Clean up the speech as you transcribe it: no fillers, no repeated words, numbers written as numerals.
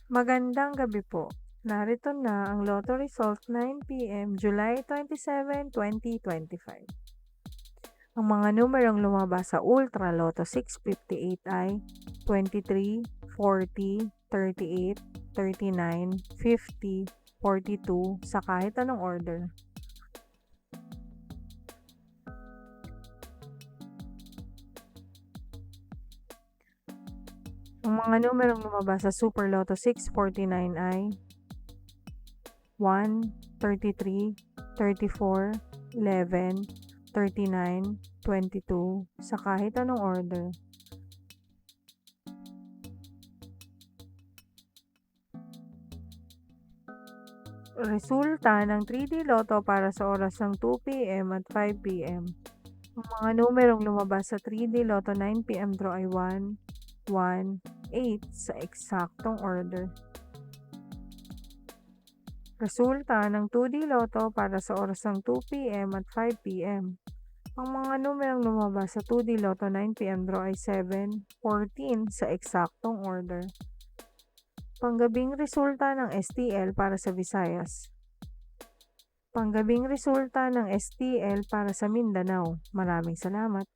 Magandang gabi po. Narito na ang lotto result 9 p.m. July 27, 2025. Ang mga numerong lumabas sa Ultra Lotto 658 ay 23, 40, 38, 39, 50, 42 sa kahit anong order. Ang mga numerong lumabas sa Super Lotto 649 ay 1, 33, 34, 11, 39, 22 sa kahit anong order. Resulta ng 3D Lotto para sa oras ng 2 p.m. at 5 p.m. Ang mga numerong lumabas sa 3D Lotto 9 p.m. draw ay 1, 1, 8 sa eksaktong order. Resulta ng 2D Lotto para sa oras ng 2 p.m. at 5 p.m. Ang mga numerong lumabas sa 2D Lotto 9 p.m. draw ay 7, 14 sa eksaktong order. Panggabing resulta ng STL para sa Visayas. Panggabing resulta ng STL para sa Mindanao. Maraming salamat.